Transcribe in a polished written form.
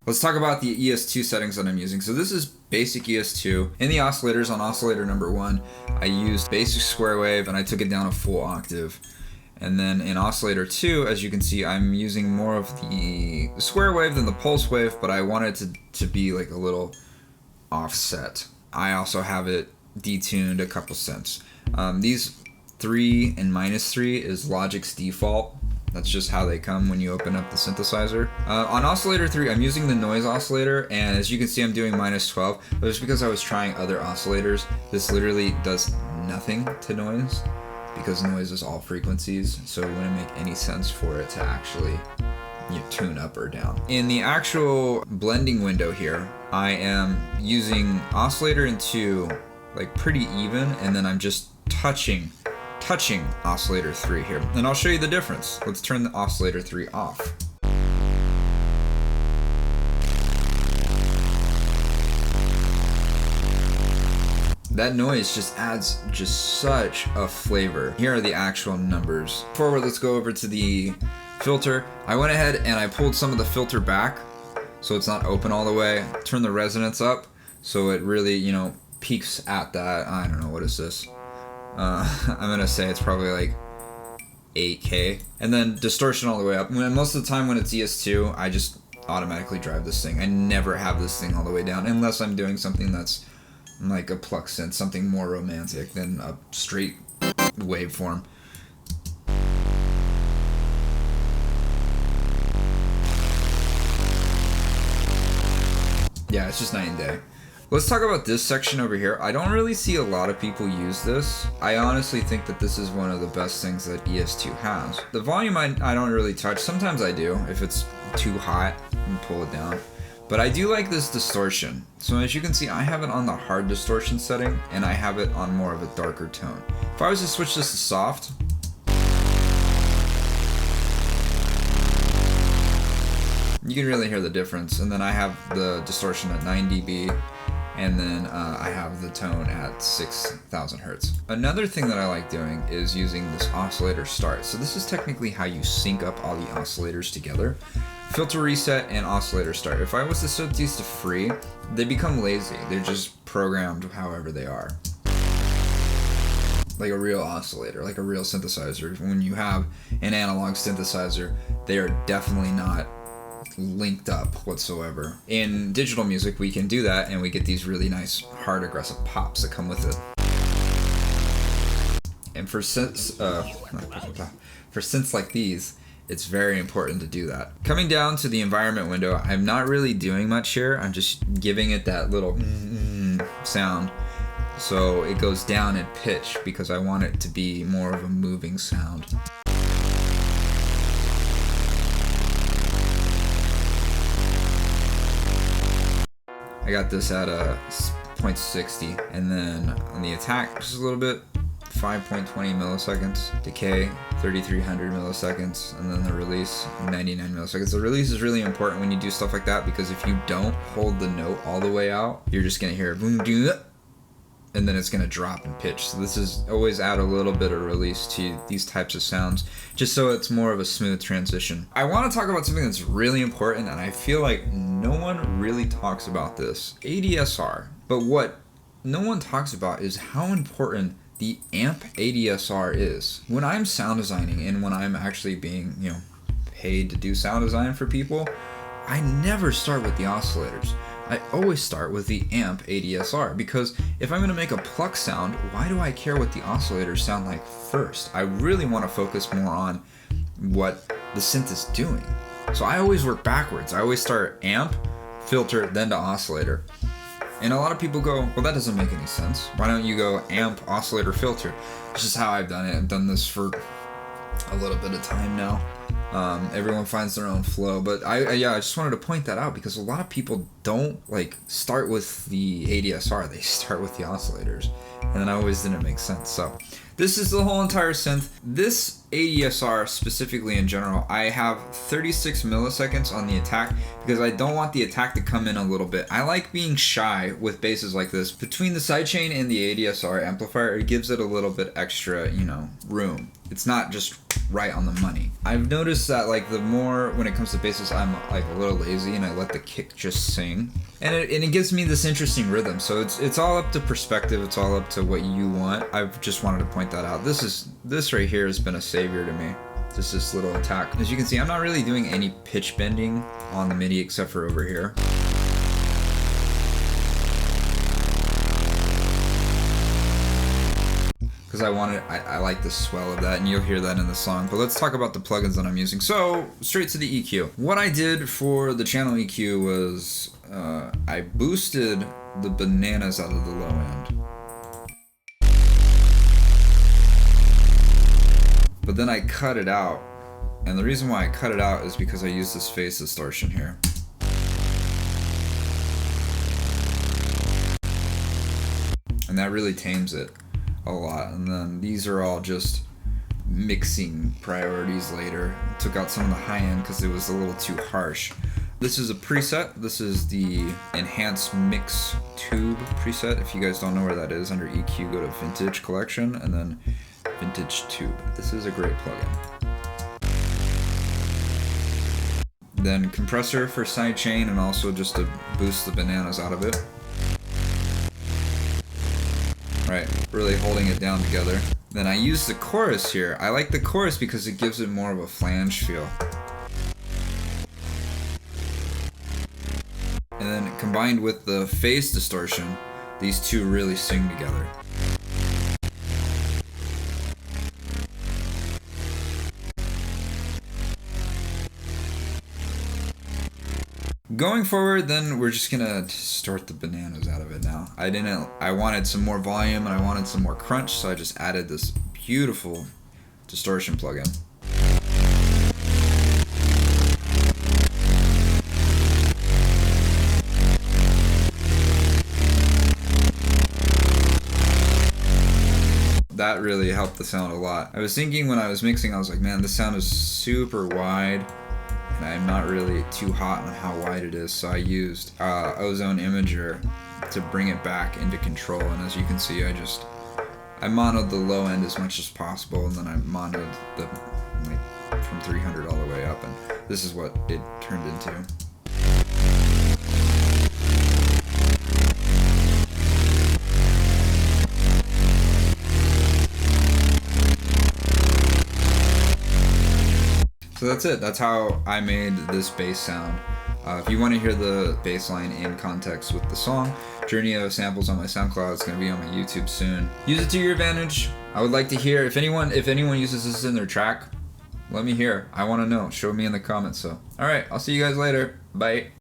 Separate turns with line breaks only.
Let's talk about the ES2 settings that I'm using. So this is basic ES2. In the oscillators, on oscillator number 1, I used basic square wave and I took it down a full octave. And then in oscillator 2, as you can see, I'm using more of the square wave than the pulse wave, but I want it to be like a little offset. I also have it detuned a couple cents. These 3 and -3 is Logic's default. That's just how they come when you open up the synthesizer. On oscillator 3, I'm using the noise oscillator, and as you can see, I'm doing -12. But it's because I was trying other oscillators. This literally does nothing to noise, because noise is all frequencies, so it wouldn't make any sense for it to actually tune up or down. In the actual blending window here, I am using oscillator in 2 like pretty even, and then I'm just touching oscillator 3 here. And I'll show you the difference. Let's turn the oscillator 3 off. That noise just adds such a flavor. Here are the actual numbers. Forward, let's go over to the filter. I went ahead and I pulled some of the filter back so it's not open all the way. Turn the resonance up so it really, peaks at that. I don't know, what is this? I'm gonna say it's probably like 8K. And then distortion all the way up. Most of the time when it's ES2, I just automatically drive this thing. I never have this thing all the way down unless I'm doing something that's like a pluck synth, something more romantic than a straight waveform. Yeah, it's just night and day. Let's talk about this section over here. I don't really see a lot of people use this. I honestly think that this is one of the best things that ES2 has. The volume I don't really touch. Sometimes I do. If it's too hot, and pull it down. But I do like this distortion. So as you can see, I have it on the hard distortion setting, and I have it on more of a darker tone. If I was to switch this to soft, you can really hear the difference. And then I have the distortion at 9 dB, and then I have the tone at 6,000 hertz. Another thing that I like doing is using this oscillator start. So this is technically how you sync up all the oscillators together. Filter reset and oscillator start. If I was to set these to free, they become lazy. They're just programmed however they are. Like a real oscillator, like a real synthesizer. When you have an analog synthesizer, they are definitely not linked up whatsoever. In digital music, we can do that, and we get these really nice, hard, aggressive pops that come with it. And for synths like these, it's very important to do that. Coming down to the environment window, I'm not really doing much here. I'm just giving it that little sound. So it goes down in pitch because I want it to be more of a moving sound. I got this at a 0.60, and then on the attack, just a little bit, 5.20 milliseconds, decay, 3300 milliseconds, and then the release, 99 milliseconds. The release is really important when you do stuff like that, because if you don't hold the note all the way out, you're just gonna hear boom, do that, and then it's gonna drop in pitch. So this is always add a little bit of release to these types of sounds, just so it's more of a smooth transition. I wanna talk about something that's really important, and I feel like no one really talks about this. ADSR. But what no one talks about is how important the amp ADSR is. When I'm sound designing and when I'm actually being, paid to do sound design for people, I never start with the oscillators. I always start with the amp ADSR, because if I'm gonna make a pluck sound, why do I care what the oscillators sound like first? I really wanna focus more on what the synth is doing. So I always work backwards. I always start amp, filter, then to oscillator. And a lot of people go, well, that doesn't make any sense. Why don't you go amp, oscillator, filter? It's just how I've done it. I've done this for a little bit of time now. Everyone finds their own flow, but I just wanted to point that out, because a lot of people don't start with the ADSR. They start with the oscillators, and that always didn't make sense. So This is the whole entire synth. This ADSR specifically in general, I have 36 milliseconds on the attack because I don't want the attack to come in a little bit. I like being shy with basses like this. Between the sidechain and the ADSR amplifier, it gives it a little bit extra, you know, room. It's not just right on the money. I've noticed that like the more when it comes to basses, I'm like a little lazy and I let the kick just sing. And it gives me this interesting rhythm. So it's all up to perspective. It's all up to what you want. I've just wanted to point that out. This right here has been a savior to me. Just this little attack. As you can see, I'm not really doing any pitch bending on the MIDI except for over here. Because I like the swell of that, and you'll hear that in the song. But let's talk about the plugins that I'm using. So, straight to the EQ. What I did for the channel EQ was I boosted the bananas out of the low end. But then I cut it out. And the reason why I cut it out is because I used this phase distortion here. And that really tames it a lot. And then these are all just mixing priorities later. Took out some of the high end because it was a little too harsh. This is a preset. This is the Enhanced Mix Tube preset. If you guys don't know where that is, under EQ, go to Vintage Collection and then Vintage Tube. This is a great plugin. Then compressor for sidechain and also just to boost the bananas out of it. Right, really holding it down together. Then I use the chorus here. I like the chorus because it gives it more of a flange feel. And then combined with the phase distortion, these two really sing together. Going forward, then we're just gonna distort the bananas out of it now. I wanted some more volume and I wanted some more crunch, so I just added this beautiful distortion plugin. That really helped the sound a lot. I was thinking when I was mixing, I was like, man, this sound is super wide. And I'm not really too hot on how wide it is, so I used Ozone Imager to bring it back into control. And as you can see, I monoed the low end as much as possible, and then I monoed the like from 300 all the way up, and this is what it turned into. So that's it. That's how I made this bass sound. If you want to hear the bass line in context with the song, Journey of Samples on my SoundCloud. It's going to be on my YouTube soon. Use it to your advantage. I would like to hear if anyone uses this in their track. Let me hear. I want to know. Show me in the comments. So, all right. I'll see you guys later. Bye.